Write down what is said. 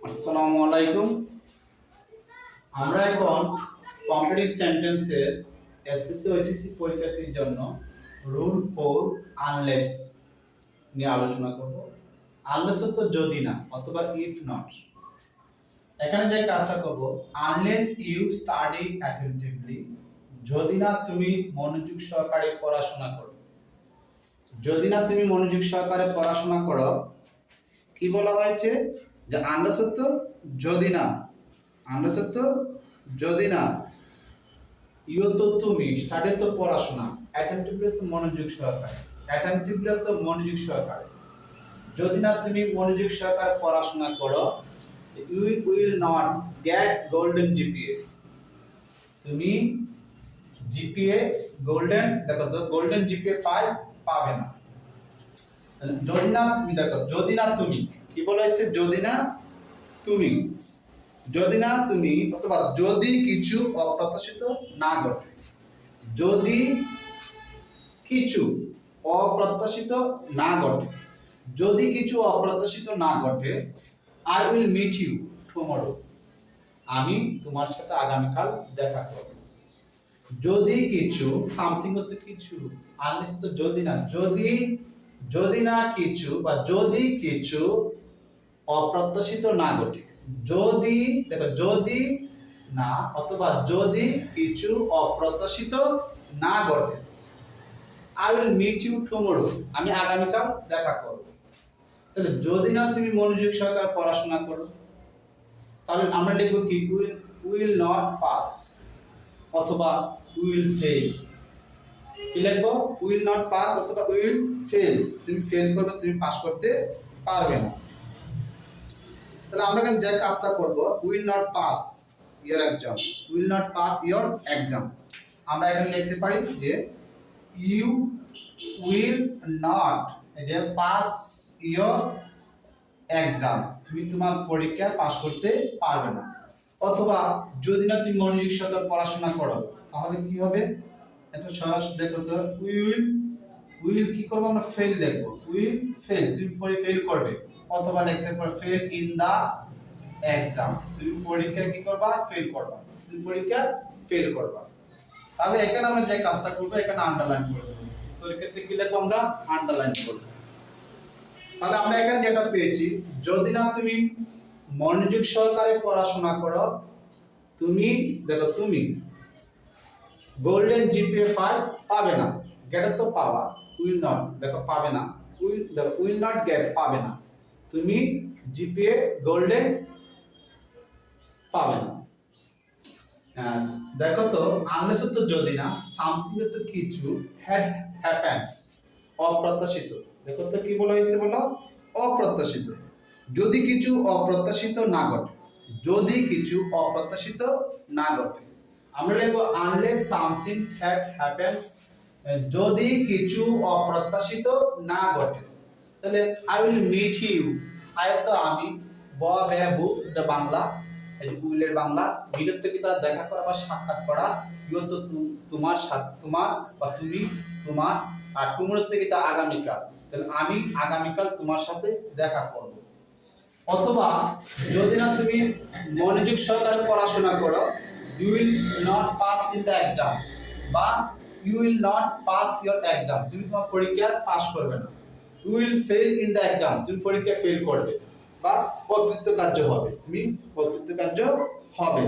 আসসালামু আলাইকুম। আমরা এখন কমপ্লিট সেন্টেন্সের এসএসসি ওএইচএসসি পরীক্ষার্থীর জন্য রুল 4 আনলেস নিয়ে আলোচনা করব। আনলেস তো যদি না অথবা ইফ নট। এখানে যে কাজটা করব, আনলেস ইউ স্টাডি অ্যাটেনটিভলি, যদি না তুমি মনোযোগ সহকারে পড়াশোনা করো। যদি না তুমি মনোযোগ সহকারে পড়াশোনা করো, কি বলা হয়েছে যে আনলেস তো যদি না, আনলেস তো যদি না, ইউ তো তুমি, স্টাডি তো পড়াশোনা, অ্যাটেনটিভলি তো মনোযোগ সহকারে, অ্যাটেনটিভলি তো মনোযোগ সহকারে। যদি না তুমি মনোযোগ সহকারে পড়াশোনা করো, you will not get golden GPA. তুমি জিপিএ গোল্ডেন, দেখো তো গোল্ডেন জিপিএ 5 পাবে না। যদি না তুমি, দেখো যদি না তুমি, কি বলা হয়েছে, যদি না তুমি, যদি না তুমি অথবা যদি কিছু অপ্রত্যাশিত না ঘটে, যদি কিছু অপ্রত্যাশিত না ঘটে, যদি কিছু অপ্রত্যাশিত না ঘটে, I will meet you tomorrow, আমি তোমার সাথে আগামীকাল দেখা করব। যদি কিছু, সামথিং হতে কিছু, আনলেস তো যদি না, যদি যদি না কিছু বা যদি কিছু অপ্রত্যাশিত না ঘটে, যদি দেখো যদি না অথবা যদি কিছু অপ্রত্যাশিত না ঘটে, I will meet you tomorrow, আমি আগামীকাল দেখা করব। তাহলে যদি না তুমি মনোযোগ সহকারে পড়াশোনা করো, তাহলে আমরা লিখবো কি, উইল নট পাস অথবা উইল ফেল। কি লিখবো, উইল নট পাস অথবা উইল ফেল। তুমি ফেল করবে, তুমি পাস করতে পারবে না। তাহলে আমরা এখানে যে কাজটা করব, will not pass your exam, will not pass your exam, আমরা এখানে লিখতে পারি যে ইউ উইল নট, এই যে পাস ইওর এক্সাম, তুমি তোমার পরীক্ষা পাস করতে পারবে না। অথবা যদি না তুমি মনোযোগ সহকারে পড়াশোনা করো, তাহলে কি হবে, এটা সরাসরি দেখো তো, উইল উইল কি করবো আমরা, ফেল লিখবো, উইল ফেল, তুমি ফেল করবে। অথবা লিখতে পারো ফেল ইন দা এক্সাম, তুমি পরীক্ষা কি করবা, ফেল করবা, তুমি পরীক্ষা ফেল করবা। তাহলে এখানে আমরা যে কাজটা করব, এখানে আন্ডারলাইন করব, তো এর ক্ষেত্রে কি লিখবো, আমরা আন্ডারলাইন করব। তাহলে আমরা এখানে যেটা পেয়েছি, যদি না তুমি মনোযোগ সহকারে পড়াশোনা করো, তুমি দেখো তুমি গোল্ডেন জিপিএ 5 পাবে না, গেট তো পাওয়া, উইল নট দেখো পাবে না, উইল দেখো উইল নট গেট পাবে না, তুমি জিপিএ গোল্ডেন পাবে না। দেখো তো আনলেস তো যদি না, সামথিং তো কিছু, হ্যাড হ্যাপেন্স অপ্রত্যাশিত, দেখো তো কি বলা হয়েছে, বলো অপ্রত্যাশিত। যদি কিছু অপ্রত্যাশিত না ঘটে, যদি কিছু অপ্রত্যাশিত না ঘটে, আমরা লিখবো আনলেস সামথিং হ্যাড হ্যাপেন্স, যদি কিছু অপ্রত্যাশিত না ঘটে। তাহলে আই উইল মিট ইউ, আয়তো আমি, ব বে বু, এটা বাংলা, এই উইলের বাংলা, মিটের থেকে তারা দেখা করা বা সাক্ষাৎ করা, ইউ তো তোমার সাথে, তোমার বা তুমি তোমার, আর টুমরো থেকে তা আগামীকাল, তাহলে আমি আগামীকাল তোমার সাথে দেখা করব। অথবা যদি না তুমি মনোযোগ সহকারে পড়াশোনা করো, you will not pass in the exam, বা you will not pass your exam, তুমি তোমার পরীক্ষা পাস করবে না। You will fail in the exam, তুমি পরীক্ষা ফেল করবে বা অকৃতকার্য হবে, তুমি অকৃতকার্য হবে।